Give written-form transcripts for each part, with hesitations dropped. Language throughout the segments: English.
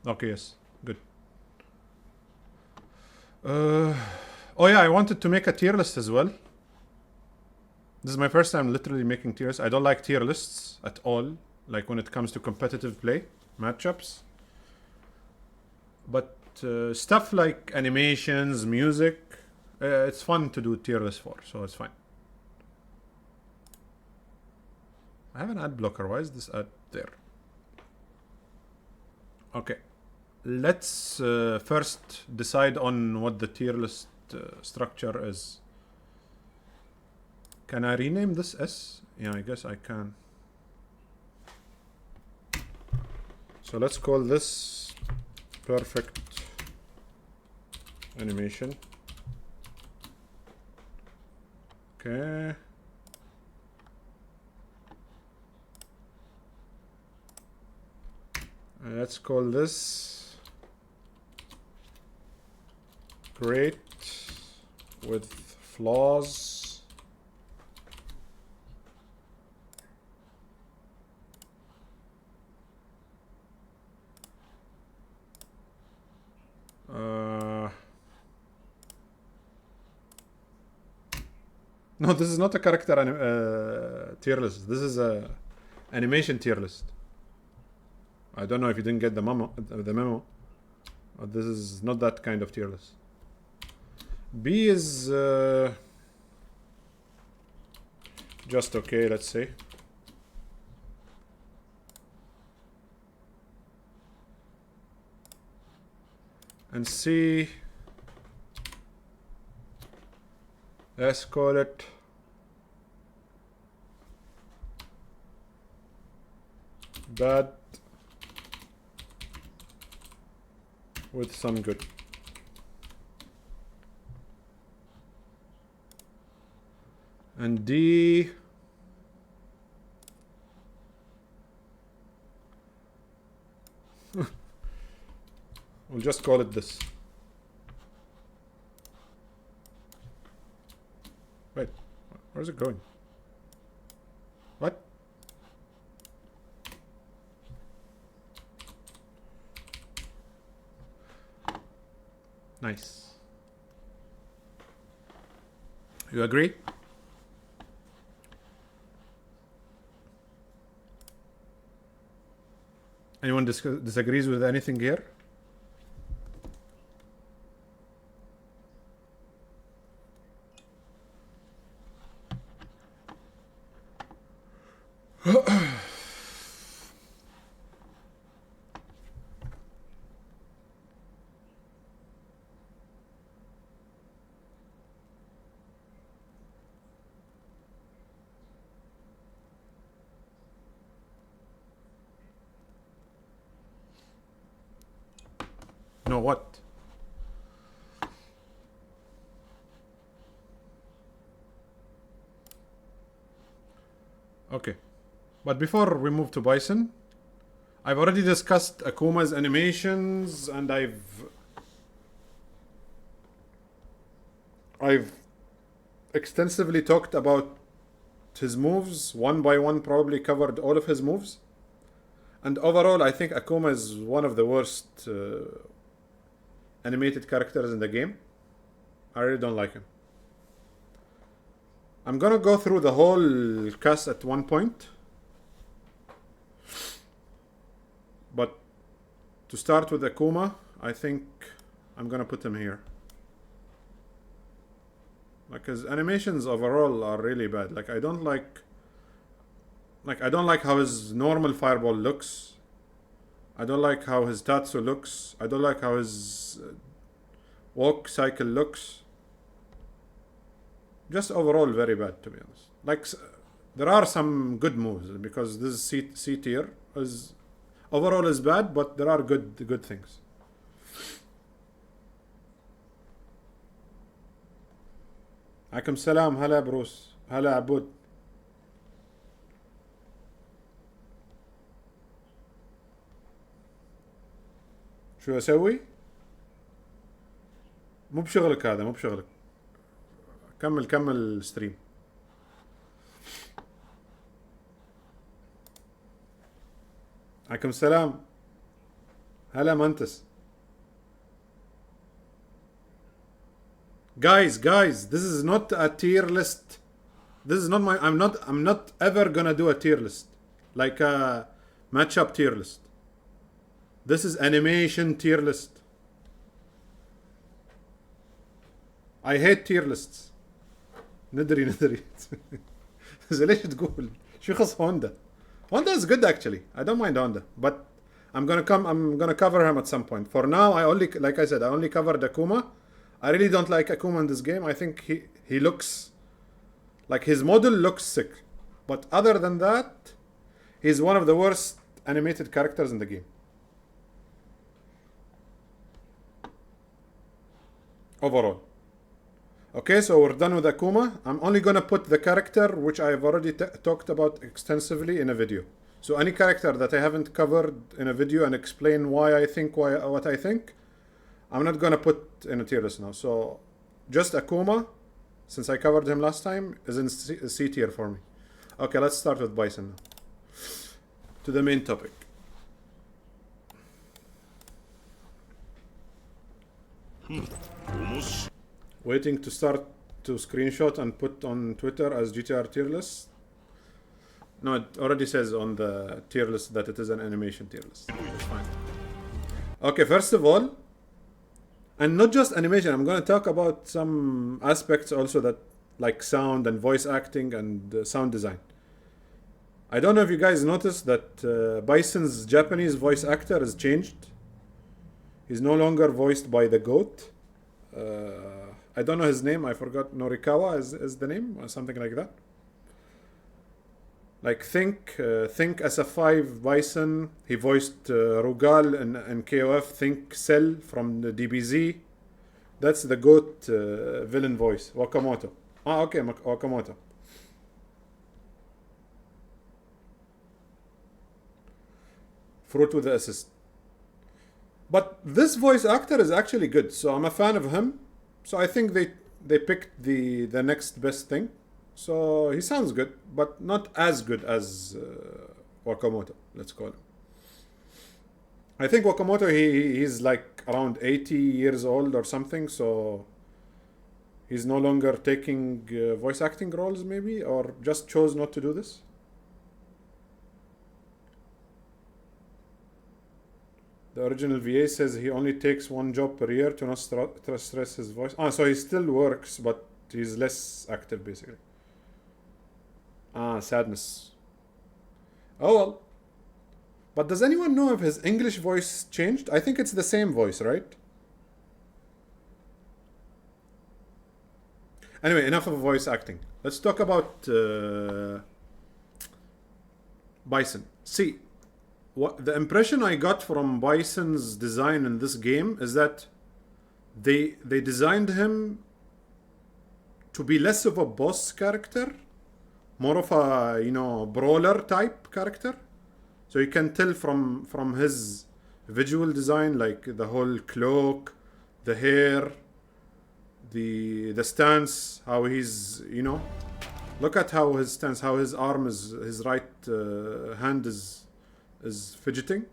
Okay, yes. Good. Oh yeah, I wanted to make a tier list as well. This is my first time literally making tier lists. I don't like tier lists at all, like when it comes to competitive play matchups. But stuff like animations, music, it's fun to do tier list for, so it's fine. I have an ad blocker. Why is this ad there? Okay. Let's first decide on what the tier list structure is. Can I rename this S? Yeah, I guess I can. So let's call this perfect animation. Okay. Let's call this great with flaws. No, this is not a character tier list. This is a animation tier list. I don't know if you didn't get the memo. But this is not that kind of tier list. B is just okay, let's say. And C, let's call it bad with some good. And D, we'll just call it this. Wait, where's it going? What? Nice. You agree? Anyone disagrees with anything here? No, what? Okay. But before we move to Bison, I've already discussed Akuma's animations and I've extensively talked about his moves. One by one, probably covered all of his moves. And overall, I think Akuma is one of the worst animated characters in the game. I really don't like him. I'm gonna go through the whole cast at one point. But to start with Akuma, I think I'm gonna put him here. Like his animations overall are really bad. Like I don't like how his normal fireball looks. I don't like how his Tatsu looks. I don't like how his walk cycle looks. Just overall very bad, to be honest. Like there are some good moves because this C tier is overall is bad, but there are good things. عليكم السلام. هلا بروس. هلا عبود. شو اسوي؟ مو بشغلك هذا، مو بشغلك. كمل الستريم. عليكم السلام. Hala Mantis. Guys, this is not a tier list. This is not my. I'm not ever gonna do a tier list, like a matchup tier list. This is animation tier list. I hate tier lists. ندري ليش تقول شو يخص هوندا. Honda is good actually. I don't mind Honda, but I'm gonna cover him at some point. For now, I only covered Akuma. I really don't like Akuma in this game. I think he looks like his model looks sick, but other than that, he's one of the worst animated characters in the game. Overall. Okay, so we're done with Akuma. I'm only gonna put the character which I've already talked about extensively in a video. So any character that I haven't covered in a video and explain why I think what I think, I'm not gonna put in a tier list now. So just Akuma, since I covered him last time, is in C tier for me. Okay, let's start with Bison now. To the main topic. Waiting to start to screenshot and put on Twitter as GTR tier list. No, it already says on the tier list that it is an animation tier list. That's fine. Okay, first of all, and not just animation, I'm going to talk about some aspects also that like sound and voice acting and sound design. I don't know if you guys noticed that Bison's Japanese voice actor has changed. He's no longer voiced by the GOAT. I don't know his name. I forgot. Norikawa is the name or something like that. Like think SF6 Bison. He voiced Rugal and KOF. Think Cell from the DBZ. That's the GOAT villain voice. Wakamoto. Okay, Wakamoto. Fruit with the assist. But this voice actor is actually good, so I'm a fan of him. So I think they picked the next best thing. So he sounds good, but not as good as Wakamoto, let's call him. I think Wakamoto, he's like around 80 years old or something, so he's no longer taking voice acting roles maybe, or just chose not to do this. The original VA says he only takes one job per year to not stress his voice. So he still works, but he's less active basically. Sadness. Oh well. But does anyone know if his English voice changed? I think it's the same voice, right? Anyway, enough of voice acting. Let's talk about Bison. See, the impression I got from Bison's design in this game is that they designed him to be less of a boss character, more of a brawler type character. So you can tell from his visual design, like the whole cloak, the hair, the stance, how he's look at how his stance, how his arm is, his right hand is fidgeting.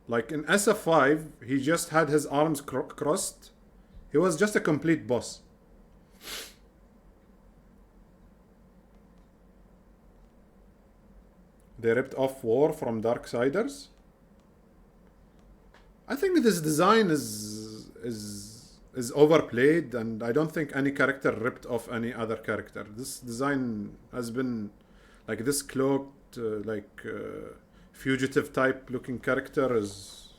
Like in SF5, he just had his arms crossed. He was just a complete boss. They ripped off War from Darksiders. I think this design is overplayed, and I don't think any character ripped off any other character. This design has been like this cloaked, fugitive type looking character is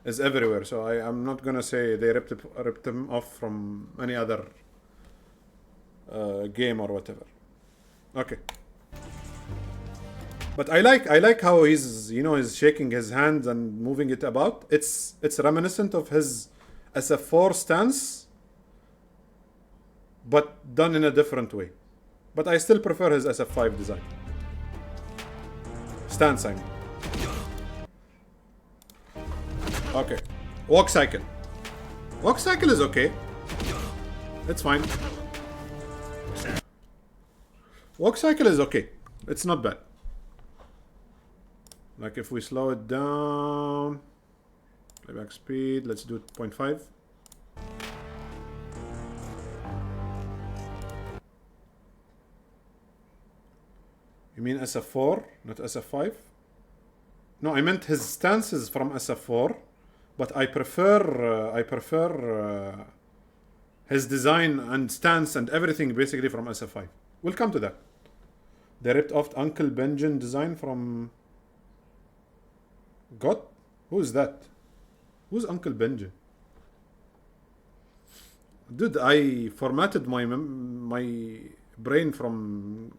everywhere. So I'm not gonna say they ripped him off from any other game or whatever. Okay. But I like how he's he's shaking his hands and moving it about. It's reminiscent of his SF4 stance, but done in a different way. But I still prefer his SF5 design. Stance, I mean. Okay. Walk cycle. Walk cycle is okay. It's fine. Walk cycle is okay. It's not bad. Like if we slow it down, playback speed, let's do 0.5. You mean SF4, not SF5? No, I meant his stances from SF4, but I prefer his design and stance and everything basically from SF5. We'll come to that. They ripped off Uncle Benjamin design from God? Who is that? Who's Uncle Benjamin? Dude, I formatted my brain from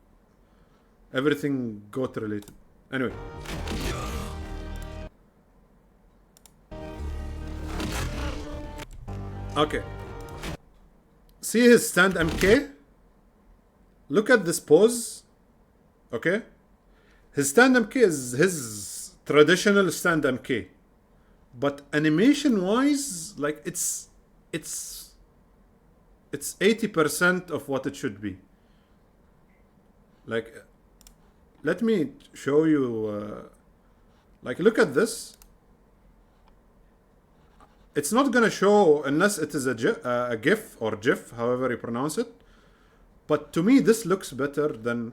everything goat related. Anyway. Okay. See his stand MK? Look at this pose. Okay? His stand MK is his traditional stand MK. But animation wise, like it's 80% of what it should be. Like, let me show you. Like, look at this. It's not gonna show unless it is a GIF or GIF, however you pronounce it. But to me, this looks better than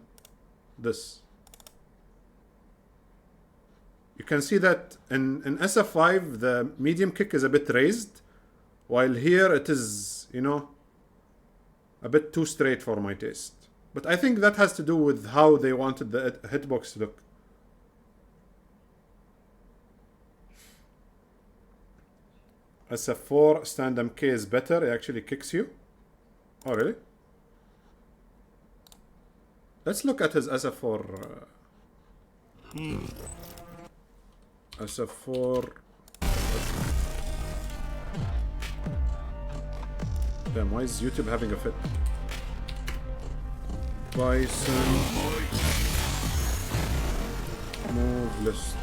this. You can see that in SF5, the medium kick is a bit raised, while here it is, you know, a bit too straight for my taste. But I think that has to do with how they wanted the hitbox to look. SF4 stand MK is better. It actually kicks you. Oh, really? Let's look at his SF4. SF4. Damn, why is YouTube having a fit? Bison. Move list.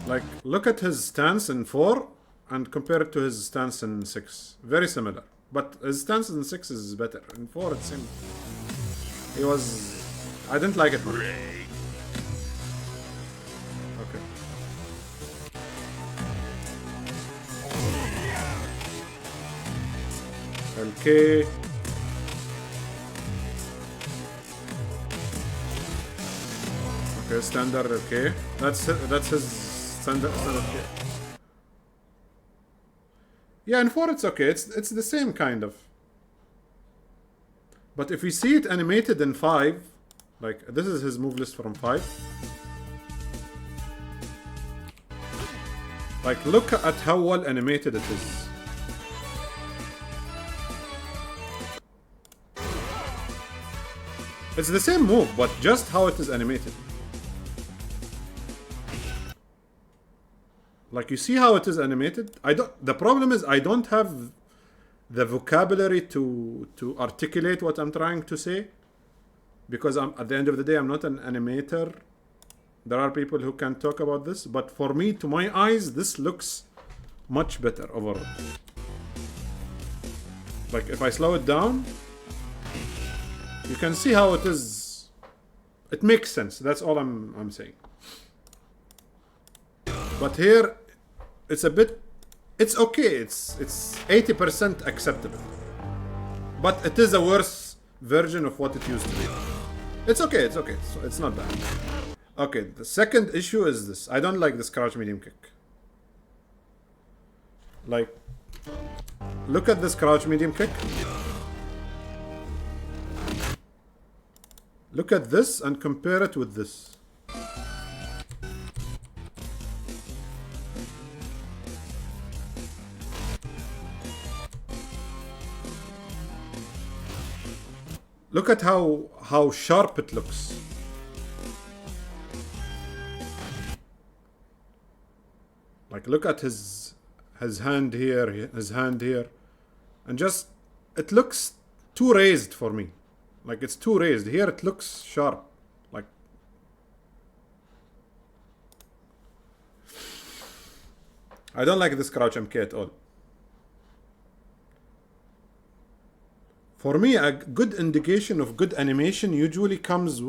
Like, look at his stance in 4 and compare it to his stance in 6. Very similar. But his stance in 6 is better. In 4, it seemed... He was... I didn't like it much. Okay. LK. Okay, standard LK. That's his standard LK. Yeah, in 4 it's okay. It's the same kind of. But if we see it animated in 5, like this is his move list from 5. Like, look at how well animated it is. It's the same move, but just how it is animated. Like, you see how it is animated? The problem is I don't have the vocabulary to articulate what I'm trying to say, because at the end of the day, I'm not an animator. There are people who can talk about this, but for me, to my eyes, this looks much better overall. Like, if I slow it down, you can see how it is. It makes sense. That's all I'm saying. But here, it's a bit... It's okay. It's 80% acceptable. But it is a worse version of what it used to be. It's okay. It's okay. It's not bad. Okay, the second issue is this. I don't like this crouch medium kick. Like, look at this crouch medium kick. Look at this and compare it with this. Look at how sharp it looks. Like, look at his hand here, his hand here. And just, it looks too raised for me. Like, it's too raised. Here it looks sharp. Like, I don't like this crouch MK at all. For me, a good indication of good animation usually comes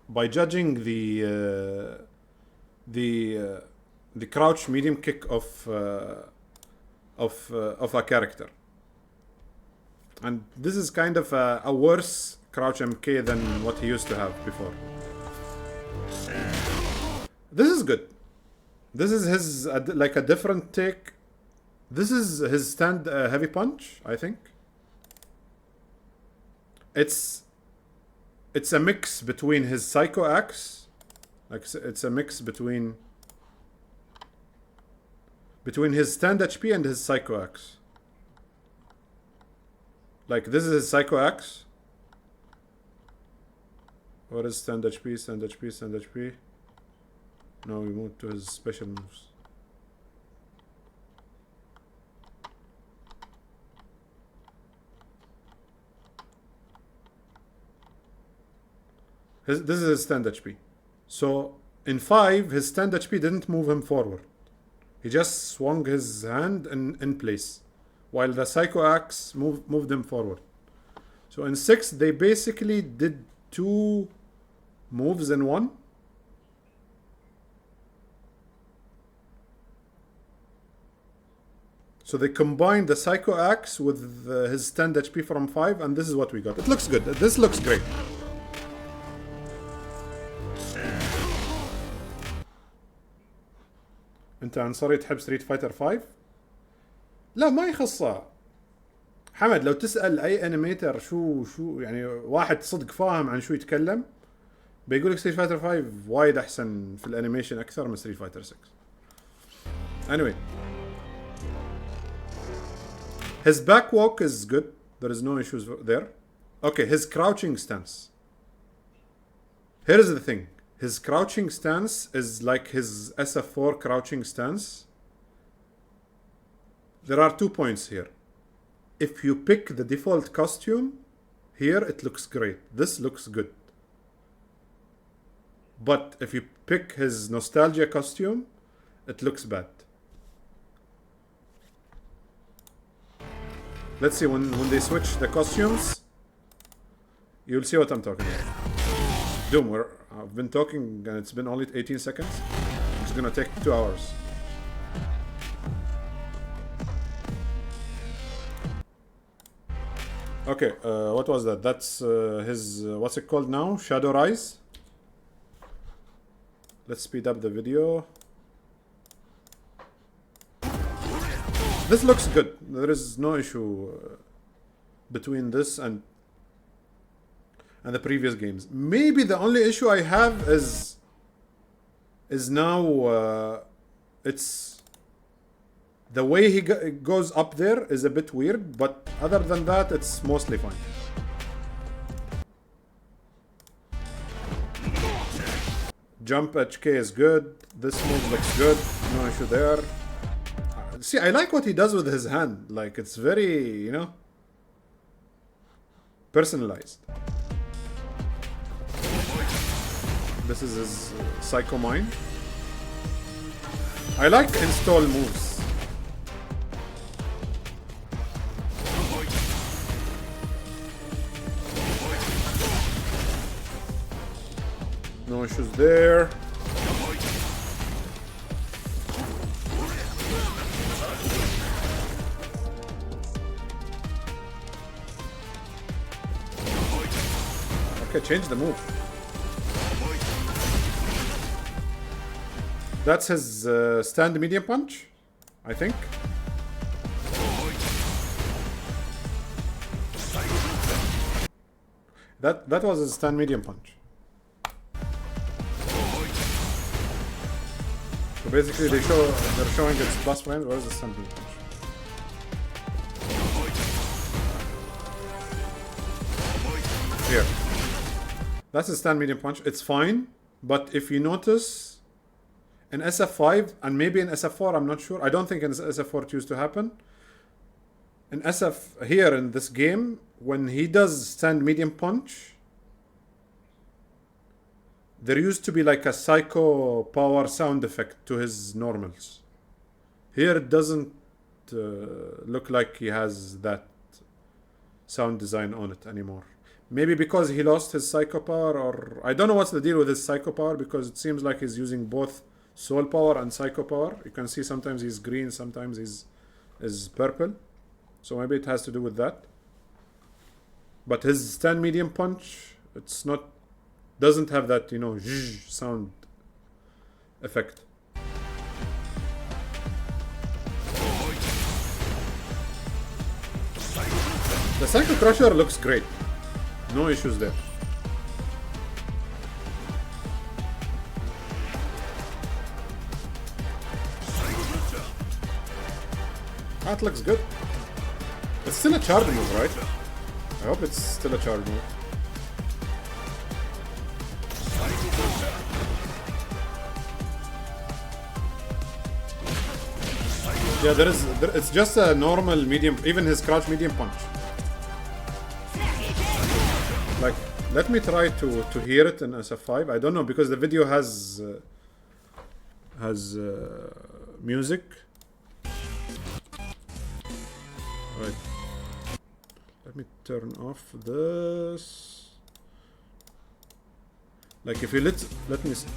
by judging the crouch medium kick of a character, and this is kind of a worse crouch MK than what he used to have before. This is good. This is his like a different take. This is his stand heavy punch, I think. It's a mix between his Psycho Axe, like it's a mix between his stand HP and his Psycho Axe. Like this is his Psycho Axe. What is stand HP? Stand HP? Stand HP? No, we moved to his special moves. This is his stand HP. So in 5, his stand HP didn't move him forward. He just swung his hand in place, while the Psycho Axe moved him forward. So in 6, they basically did 2 moves in 1. So they combined the Psycho Axe with his stand HP from 5, and this is what we got. It looks good. This looks great. انت عنصري تحب ستريت فايتر 5؟ لا ما يخصها حمد. لو تسأل اي انيميتر شو يعني واحد صدق فاهم عن شو يتكلم بيقول لك ستريت فايتر 5 وايد احسن في الانيميشن اكثر من ستريت فايتر 6. Anyway, his back walk is good. There is no issues there. Okay, his crouching stance. Here is the thing. His crouching stance is like his SF4 crouching stance. There are 2 points here. If you pick the default costume, here it looks great. This looks good. But if you pick his nostalgia costume, it looks bad. Let's see, when they switch the costumes, you'll see what I'm talking about. Doom, I've been talking and it's been only 18 seconds. It's gonna take 2 hours. Okay, what was that? That's his, what's it called now? Shadow Rise. Let's speed up the video. This looks good. There is no issue between this and the previous games. Maybe the only issue I have is now it's the way he goes up there is a bit weird, but other than that, it's mostly fine. Jump HK is good. This move looks good. No issue there. See, I like what he does with his hand. Like, it's very, you know, personalized. This is his Psycho Mind. I like install moves. No issues there. Okay, change the move. That's his stand medium punch, I think. That was his stand medium punch. So basically they're showing its plus frames. Where's the stand medium punch? Here. That's his stand medium punch. It's fine, but if you notice, in SF5 and maybe in SF4, I'm not sure. I don't think in SF4 it used to happen. In SF here in this game, when he does stand medium punch, there used to be like a psycho power sound effect to his normals. Here it doesn't look like he has that. sound design on it anymore. Maybe because he lost his psycho power, or I don't know what's the deal with his psycho power, because it seems like he's using both soul power and psycho power. You can see sometimes he's green, sometimes he's purple. So maybe it has to do with that. But his stand medium punch, it's not, doesn't have that, you know, sound effect. The Psycho Crusher looks great. No issues there. That looks good. It's still a charge move, right? I hope it's still a charge move. Yeah, it's just a normal medium, even his crouch medium punch. Like, let me try to hear it in SF5. I don't know, because the video has music. Right. Let me turn off this. Like, if you let me see.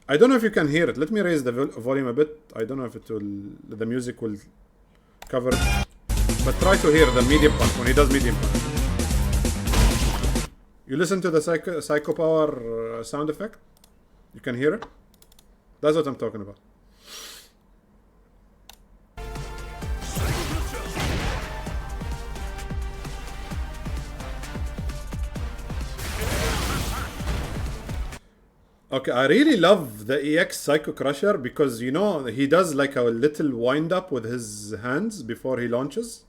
I don't know if you can hear it. Let me raise the volume a bit. I don't know if the music will cover it. But try to hear the medium punch when he does medium punch. You listen to the psycho power sound effect? You can hear it? That's what I'm talking about. Okay, I really love the EX Psycho Crusher because, you know, he does like a little wind up with his hands before he launches.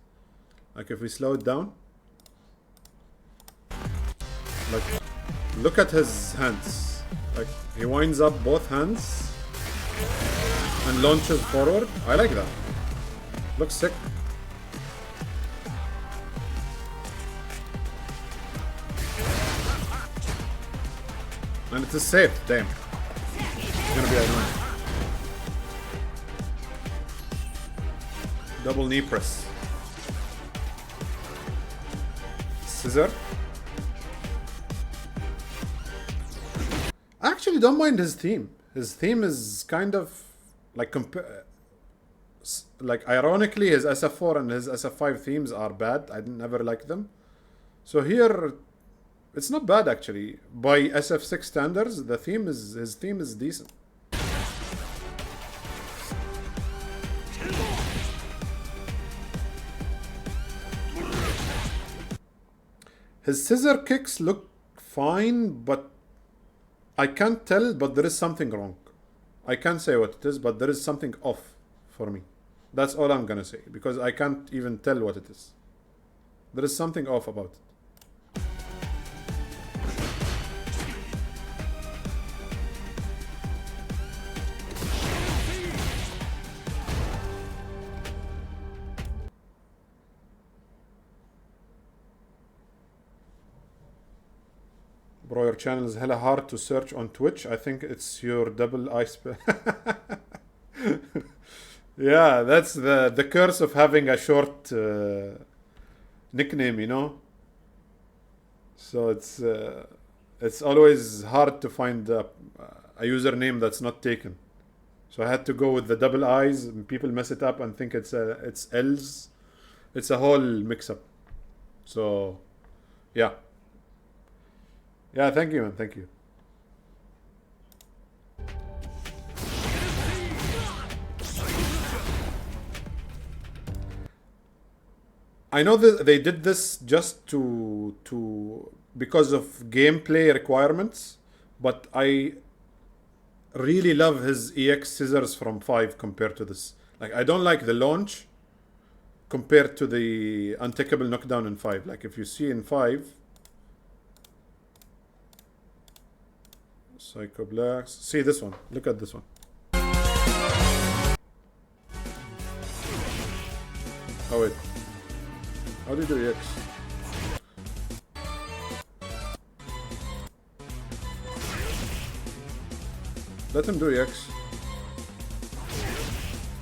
Like if we slow it down. Like, look at his hands. Like, he winds up both hands and launches forward. I like that. Looks sick. And it is safe, damn. It's gonna be annoying. Double knee press. Scissor. I actually don't mind his theme. His theme is kind of like ironically his SF4 and his SF5 themes are bad. I never liked them. So here it's not bad actually. By SF6 standards, his theme is decent. His scissor kicks look fine, but I can't tell, but there is something wrong. I can't say what it is, but there is something off for me. That's all I'm gonna say, because I can't even tell what it is. There is something off about it. Bro, your channel is hella hard to search on Twitch. I think it's your double I spell. Yeah, that's the curse of having a short nickname, you know. So it's always hard to find a username that's not taken. So I had to go with the double I's, and people mess it up and think it's L's. It's a whole mix-up. So, yeah. Yeah, thank you, man. Thank you. I know that they did this just because of gameplay requirements, but I really love his EX scissors from 5 compared to this. Like, I don't like the launch compared to the untakeable knockdown in 5. Like, if you see in 5, Psycho Blacks. See this one. Look at this one. Oh wait. How do you do EX? Let him do EX.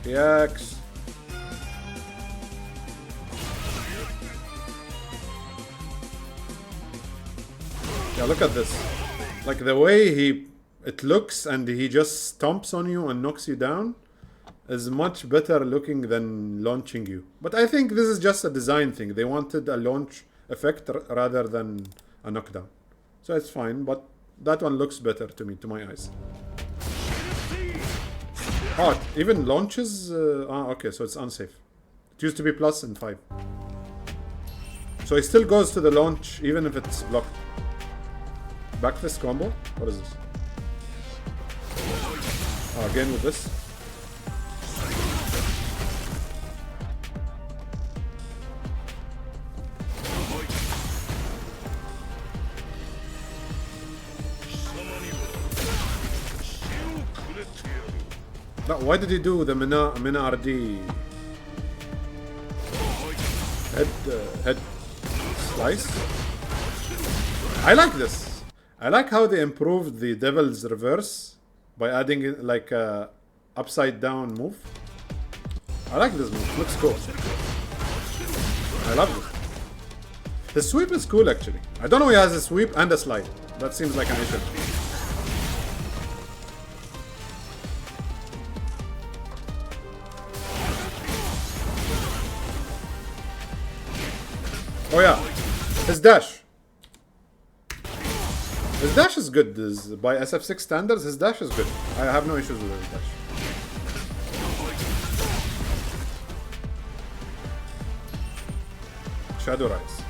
EX. Yeah, look at this. Like the way it looks and he just stomps on you and knocks you down is much better looking than launching you. But I think this is just a design thing. They wanted a launch effect rather than a knockdown. So it's fine, but that one looks better to me, to my eyes. Oh, even launches? Okay, so it's unsafe. It used to be plus in 5. So it still goes to the launch even if it's blocked. Back fist combo? What is this? Oh, again with this. No, why did he do the Mina RD head slice? I like this. I like how they improved the Devil's Reverse by adding like a upside down move. I like this move. Looks cool. I love it. The sweep is cool actually. I don't know he has a sweep and a slide. That seems like an issue. Oh yeah, his dash. His dash is good. By SF6 standards, his dash is good. I have no issues with his dash. Shadow Rise.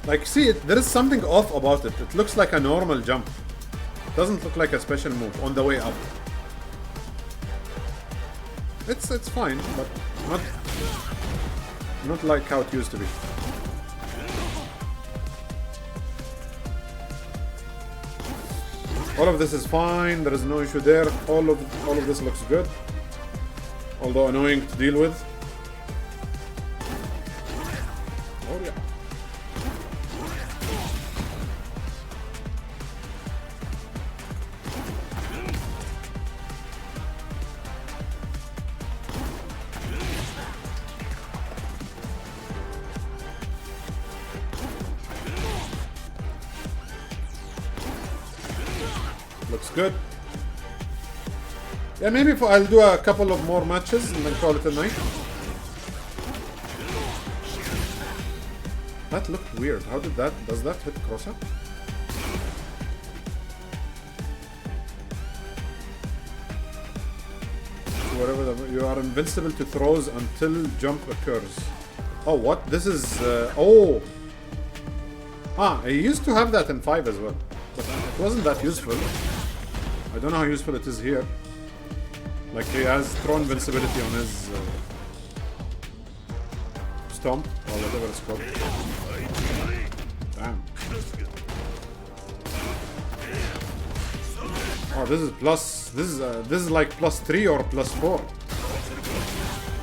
Like, see, there is something off about it. It looks like a normal jump. Doesn't look like a special move on the way up. It's fine, but not like how it used to be. All of this is fine. There is no issue there. All of this looks good, although annoying to deal with. Oh yeah. Looks good. Yeah, maybe I'll do a couple of more matches and then call it a night. That looked weird. How did that... Does that hit cross up? Whatever you are invincible to throws until jump occurs. Oh, what? This is... oh! Ah, I used to have that in 5 as well. But it wasn't that useful. I don't know how useful it is here. Like, he has throw invincibility on his stomp, or whatever it's called. Damn. Oh, this is plus... This is like plus 3 or plus 4.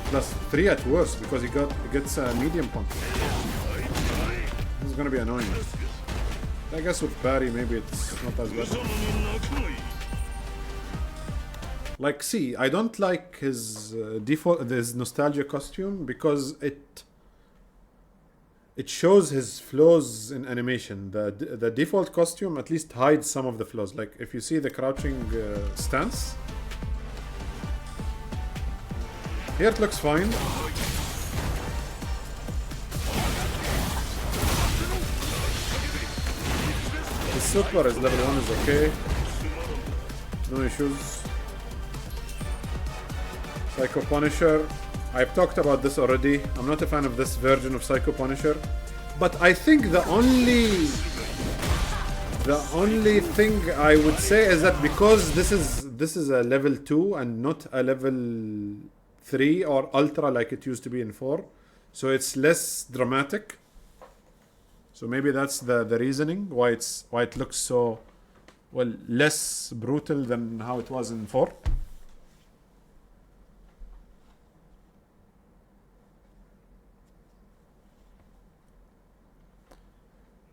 Plus 3 at worst, because he gets a medium punch. This is gonna be annoying. I guess with Barry, maybe it's not as bad. Like, see, I don't like his his nostalgia costume because it shows his flaws in animation. The default costume at least hides some of the flaws. Like, if you see the crouching stance, here it looks fine. His super is level 1 is okay. No issues. Psycho Punisher. I've talked about this already. I'm not a fan of this version of Psycho Punisher. But I think the only thing I would say is that because this is a level 2 and not a level 3 or ultra like it used to be in 4. So it's less dramatic. So maybe that's the reasoning why it looks so, well, less brutal than how it was in 4.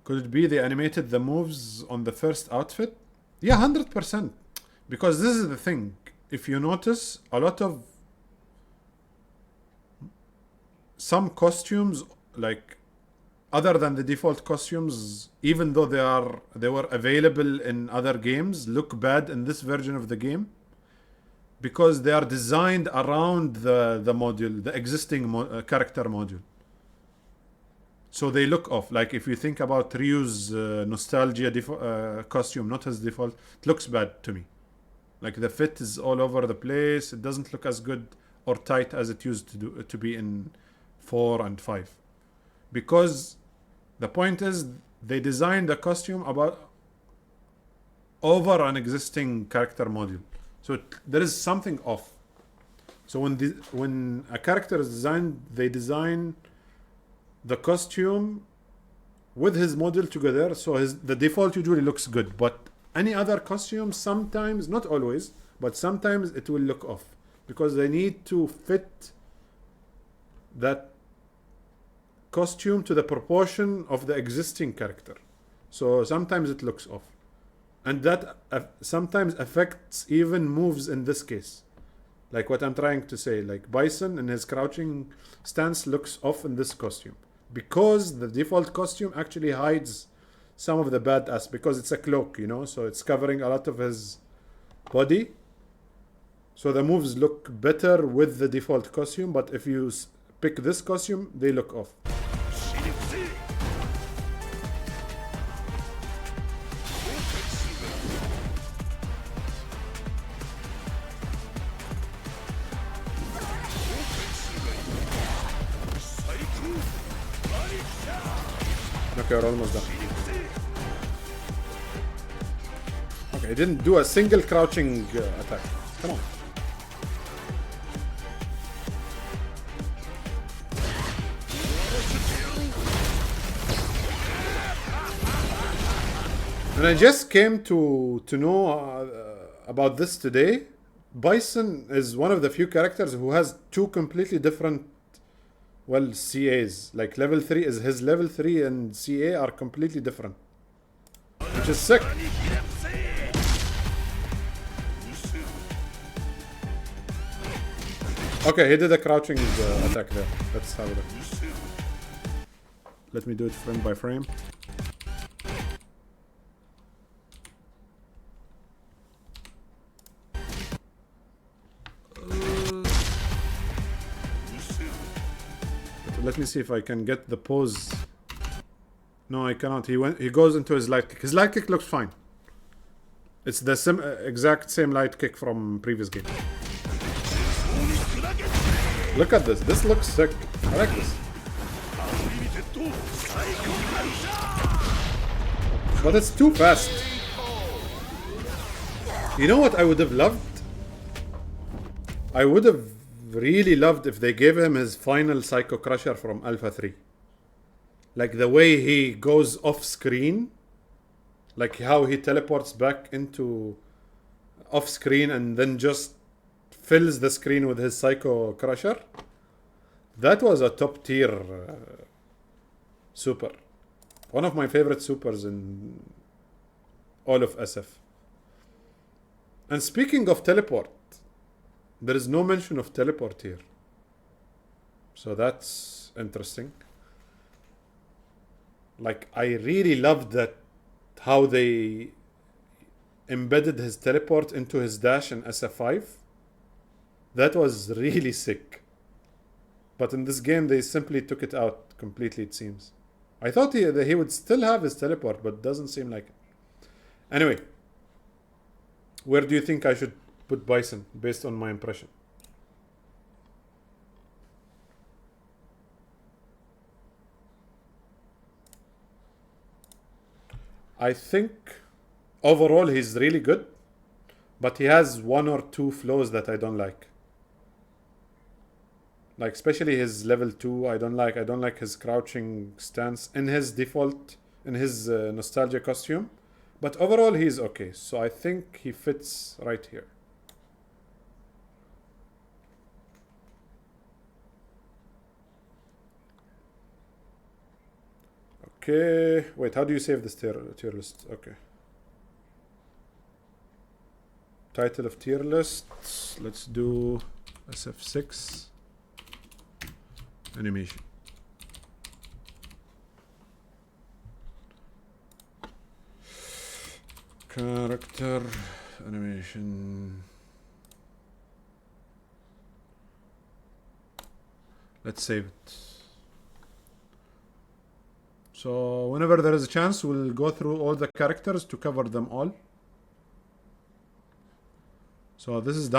Could it be they animated the moves on the first outfit? Yeah, 100%. Because this is the thing. If you notice, a lot of some costumes, like other than the default costumes, even though they were available in other games, look bad in this version of the game because they are designed around the module, the existing character module. So they look off. Like if you think about Ryu's nostalgia costume, not his default, it looks bad to me. Like the fit is all over the place. It doesn't look as good or tight as it used to be in 4 and 5. Because the point is they designed the costume over an existing character module. So there is something off. So when a character is designed, they design the costume with his model together, so the default usually looks good. But any other costume, sometimes, not always, but sometimes it will look off because they need to fit that costume to the proportion of the existing character. So sometimes it looks off, and that sometimes affects even moves in this case. Like what I'm trying to say, like Bison in his crouching stance looks off in this costume because the default costume actually hides some of the bad aspects because it's a cloak, you know, so it's covering a lot of his body. So the moves look better with the default costume, but if you pick this costume, they look off. Okay, we're almost done. Okay, I didn't do a single crouching attack. Come on. And I just came to know about this today. Bison is one of the few characters who has two completely different, well, CAs. Like level 3 is his level 3 and CA are completely different, which is sick. Okay, he did a crouching attack there. Let's have a look. Let me do it frame by frame. Let me see if I can get the pose. No, I cannot. He goes into his light kick. His light kick looks fine. It's the exact same light kick from previous game. Look at this. This looks sick. I like this. But it's too fast. You know what I would have loved? I would have really loved if they gave him his final Psycho Crusher from Alpha 3. Like the way he goes off screen. Like how he teleports back into off screen and then just fills the screen with his Psycho Crusher. That was a top tier super. One of my favorite supers in all of SF. And speaking of teleport, there is no mention of teleport here. So that's interesting. Like, I really loved that how they embedded his teleport into his dash in SF5. That was really sick. But in this game, they simply took it out completely, it seems. I thought that he would still have his teleport, but doesn't seem like it. Anyway, where do you think I should put Bison based on my impression? I think overall he's really good, but he has one or two flaws that I don't like. Like especially his level 2, I don't like his crouching stance in his default, in his nostalgia costume. But overall he's okay, so I think he fits right here. Okay, wait, how do you save this tier list? Okay. Title of tier list, let's do SF6. animation. Character animation. Let's save it. So whenever there is a chance, we'll go through all the characters to cover them all. So this is done.